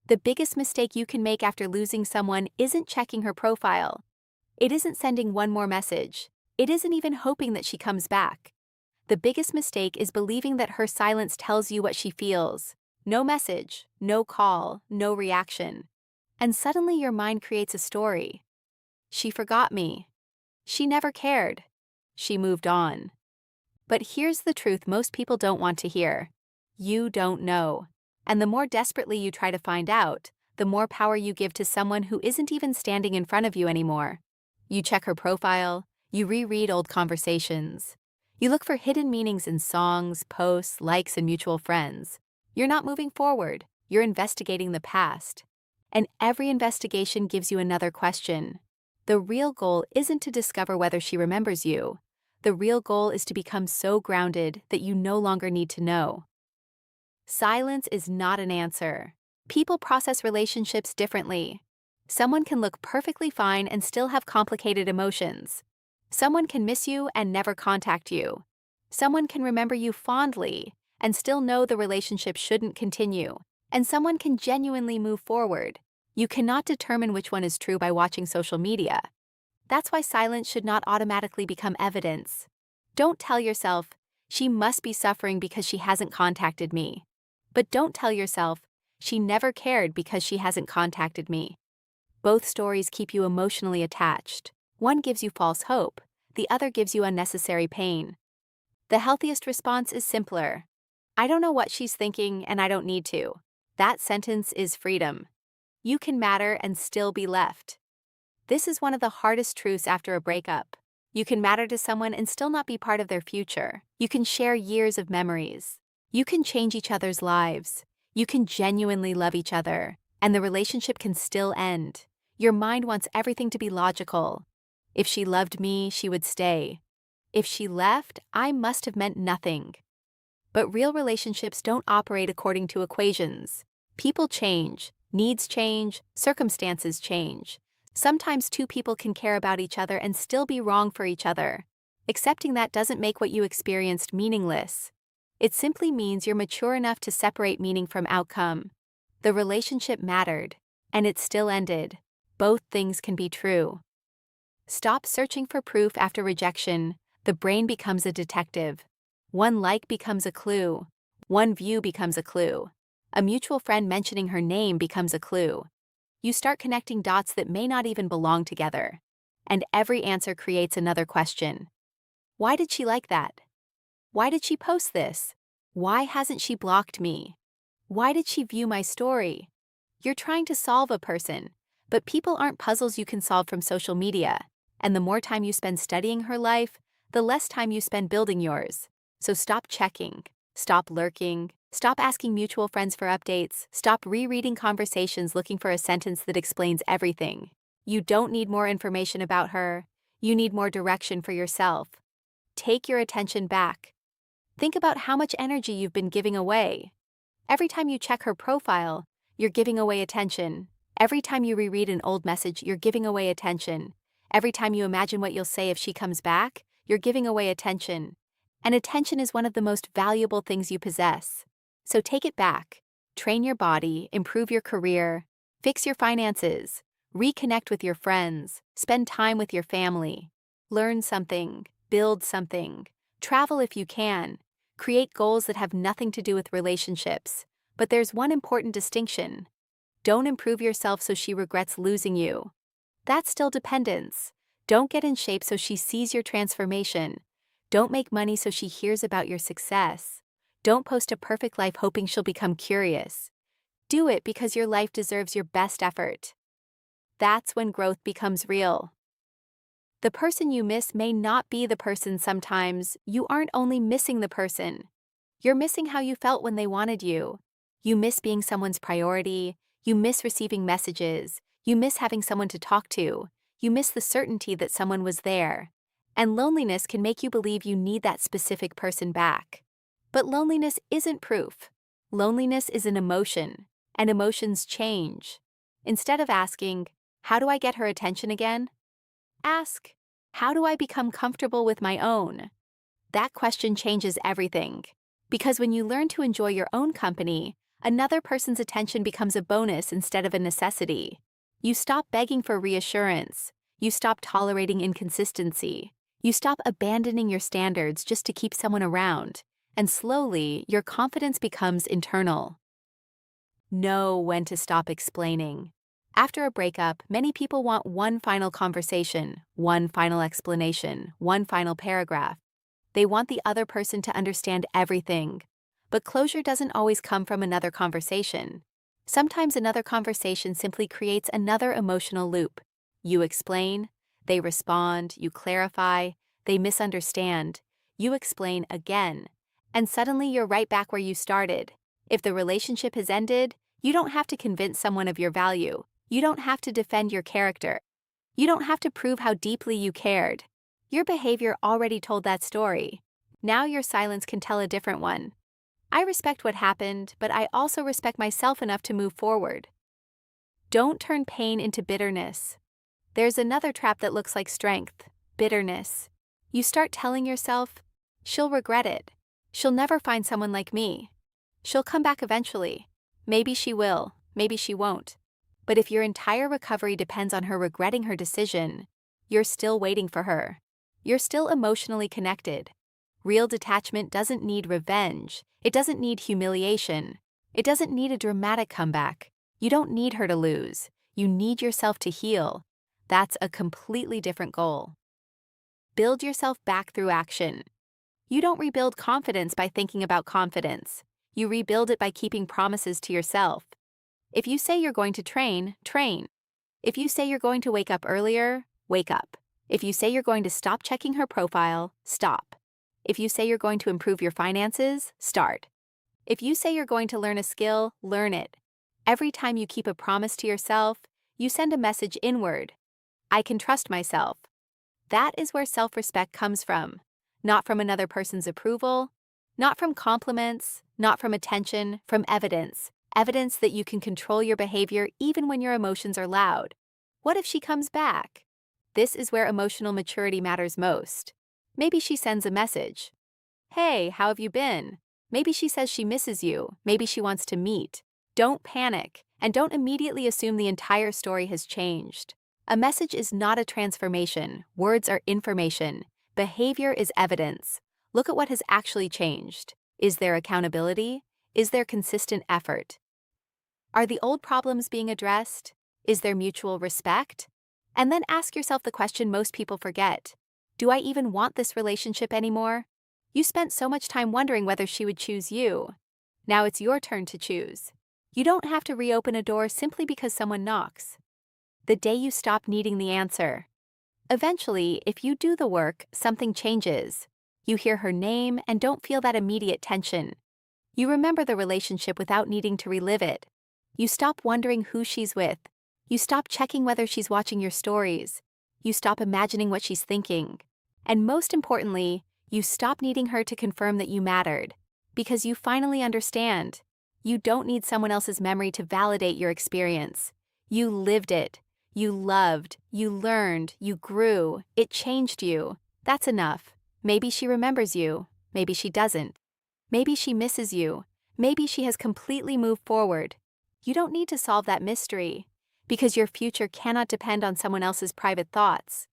The biggest mistake you can make after losing someone isn't checking her profile. It isn't sending one more message. It isn't even hoping that she comes back. The biggest mistake is believing that her silence tells you what she feels. No message, no call, no reaction. And suddenly your mind creates a story. She forgot me. She never cared. She moved on. But here's the truth most people don't want to hear. You don't know. And the more desperately you try to find out, the more power you give to someone who isn't even standing in front of you anymore. You check her profile, you reread old conversations. You look for hidden meanings in songs, posts, likes, and mutual friends. You're not moving forward, you're investigating the past. And every investigation gives you another question. The real goal isn't to discover whether she remembers you. The real goal is to become so grounded that you no longer need to know. Silence is not an answer. People process relationships differently. Someone can look perfectly fine and still have complicated emotions. Someone can miss you and never contact you. Someone can remember you fondly and still know the relationship shouldn't continue. And someone can genuinely move forward. You cannot determine which one is true by watching social media. That's why silence should not automatically become evidence. Don't tell yourself, she must be suffering because she hasn't contacted me. But don't tell yourself, she never cared because she hasn't contacted me. Both stories keep you emotionally attached. One gives you false hope, the other gives you unnecessary pain. The healthiest response is simpler. I don't know what she's thinking and I don't need to. That sentence is freedom. You can matter and still be left. This is one of the hardest truths after a breakup. You can matter to someone and still not be part of their future. You can share years of memories. You can change each other's lives. You can genuinely love each other, and the relationship can still end. Your mind wants everything to be logical. If she loved me, she would stay. If she left, I must have meant nothing. But real relationships don't operate according to equations. People change, needs change, circumstances change. Sometimes two people can care about each other and still be wrong for each other. Accepting that doesn't make what you experienced meaningless. It simply means you're mature enough to separate meaning from outcome. The relationship mattered, and it still ended. Both things can be true. Stop searching for proof after rejection. The brain becomes a detective. One like becomes a clue. One view becomes a clue. A mutual friend mentioning her name becomes a clue. You start connecting dots that may not even belong together. And every answer creates another question. Why did she like that? Why did she post this? Why hasn't she blocked me? Why did she view my story? You're trying to solve a person, but people aren't puzzles you can solve from social media. And the more time you spend studying her life, the less time you spend building yours. So stop checking, stop lurking, stop asking mutual friends for updates, stop rereading conversations looking for a sentence that explains everything. You don't need more information about her. You need more direction for yourself. Take your attention back. Think about how much energy you've been giving away. Every time you check her profile, you're giving away attention. Every time you reread an old message, you're giving away attention. Every time you imagine what you'll say if she comes back, you're giving away attention. And attention is one of the most valuable things you possess. So take it back. Train your body, improve your career, fix your finances, reconnect with your friends, spend time with your family, learn something, build something, travel if you can, create goals that have nothing to do with relationships. But there's one important distinction. Don't improve yourself so she regrets losing you. That's still dependence. Don't get in shape so she sees your transformation. Don't make money so she hears about your success. Don't post a perfect life hoping she'll become curious. Do it because your life deserves your best effort. That's when growth becomes real. The person you miss may not be the person sometimes. You aren't only missing the person. You're missing how you felt when they wanted you. You miss being someone's priority. You miss receiving messages. You miss having someone to talk to. You miss the certainty that someone was there. And loneliness can make you believe you need that specific person back. But loneliness isn't proof. Loneliness is an emotion, and emotions change. Instead of asking, how do I get her attention again? Ask, how do I become comfortable with my own? That question changes everything. Because when you learn to enjoy your own company, Another person's attention becomes a bonus instead of a necessity. You stop begging for reassurance. You stop tolerating inconsistency. You stop abandoning your standards just to keep someone around. And slowly, your confidence becomes internal. Know when to stop explaining. After a breakup, many people want one final conversation, one final explanation, one final paragraph. They want the other person to understand everything. But closure doesn't always come from another conversation. Sometimes another conversation simply creates another emotional loop. You explain, they respond, you clarify, they misunderstand, you explain again, and suddenly you're right back where you started. If the relationship has ended, you don't have to convince someone of your value. You don't have to defend your character. You don't have to prove how deeply you cared. Your behavior already told that story. Now your silence can tell a different one. I respect what happened, but I also respect myself enough to move forward. Don't turn pain into bitterness. There's another trap that looks like strength: bitterness. You start telling yourself, she'll regret it. She'll never find someone like me. She'll come back eventually. Maybe she will, maybe she won't. But if your entire recovery depends on her regretting her decision, you're still waiting for her. You're still emotionally connected. Real detachment doesn't need revenge. It doesn't need humiliation. It doesn't need a dramatic comeback. You don't need her to lose. You need yourself to heal. That's a completely different goal. Build yourself back through action. You don't rebuild confidence by thinking about confidence. You rebuild it by keeping promises to yourself. If you say you're going to train, train. If you say you're going to wake up earlier, wake up. If you say you're going to stop checking her profile, stop. If you say you're going to improve your finances, start. If you say you're going to learn a skill, learn it. Every time you keep a promise to yourself, you send a message inward. I can trust myself. That is where self-respect comes from. Not from another person's approval, not from compliments, not from attention, from evidence. Evidence that you can control your behavior even when your emotions are loud. What if she comes back? This is where emotional maturity matters most. Maybe she sends a message. Hey, how have you been? Maybe she says she misses you. Maybe she wants to meet. Don't panic, and don't immediately assume the entire story has changed. A message is not a transformation. Words are information. Behavior is evidence. Look at what has actually changed. Is there accountability? Is there consistent effort? Are the old problems being addressed? Is there mutual respect? And then ask yourself the question most people forget. Do I even want this relationship anymore? You spent so much time wondering whether she would choose you. Now it's your turn to choose. You don't have to reopen a door simply because someone knocks. The day you stop needing the answer. Eventually, if you do the work, something changes. You hear her name and don't feel that immediate tension. You remember the relationship without needing to relive it. You stop wondering who she's with. You stop checking whether she's watching your stories. You stop imagining what she's thinking. And most importantly, you stop needing her to confirm that you mattered. Because you finally understand. You don't need someone else's memory to validate your experience. You lived it. You loved. You learned. You grew. It changed you. That's enough. Maybe she remembers you. Maybe she doesn't. Maybe she misses you. Maybe she has completely moved forward. You don't need to solve that mystery, because your future cannot depend on someone else's private thoughts.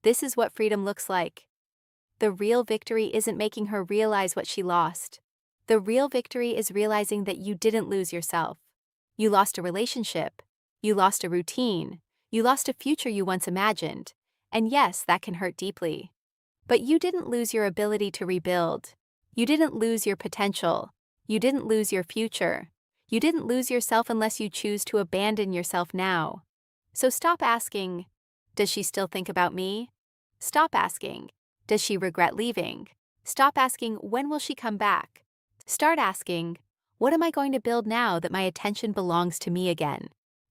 This is what freedom looks like. The real victory isn't making her realize what she lost. The real victory is realizing that you didn't lose yourself. You lost a relationship. You lost a routine. You lost a future you once imagined. And yes, that can hurt deeply. But you didn't lose your ability to rebuild. You didn't lose your potential. You didn't lose your future. You didn't lose yourself unless you choose to abandon yourself now. So stop asking, does she still think about me? Stop asking, does she regret leaving? Stop asking, when will she come back? Start asking, what am I going to build now that my attention belongs to me again?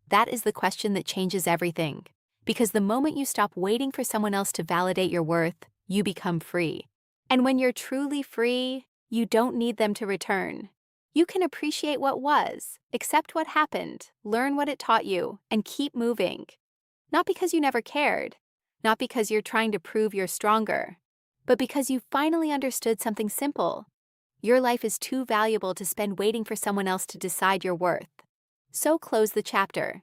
That is the question that changes everything. Because the moment you stop waiting for someone else to validate your worth, you become free. And when you're truly free, you don't need them to return. You can appreciate what was, accept what happened, learn what it taught you, and keep moving. Not because you never cared, not because you're trying to prove you're stronger, but because you finally understood something simple. Your life is too valuable to spend waiting for someone else to decide your worth. So close the chapter.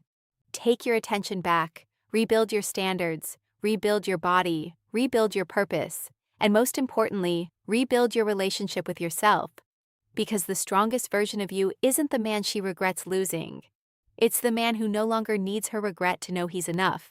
Take your attention back, rebuild your standards, rebuild your body, rebuild your purpose, and most importantly, rebuild your relationship with yourself. Because the strongest version of you isn't the man she regrets losing. It's the man who no longer needs her regret to know he's enough.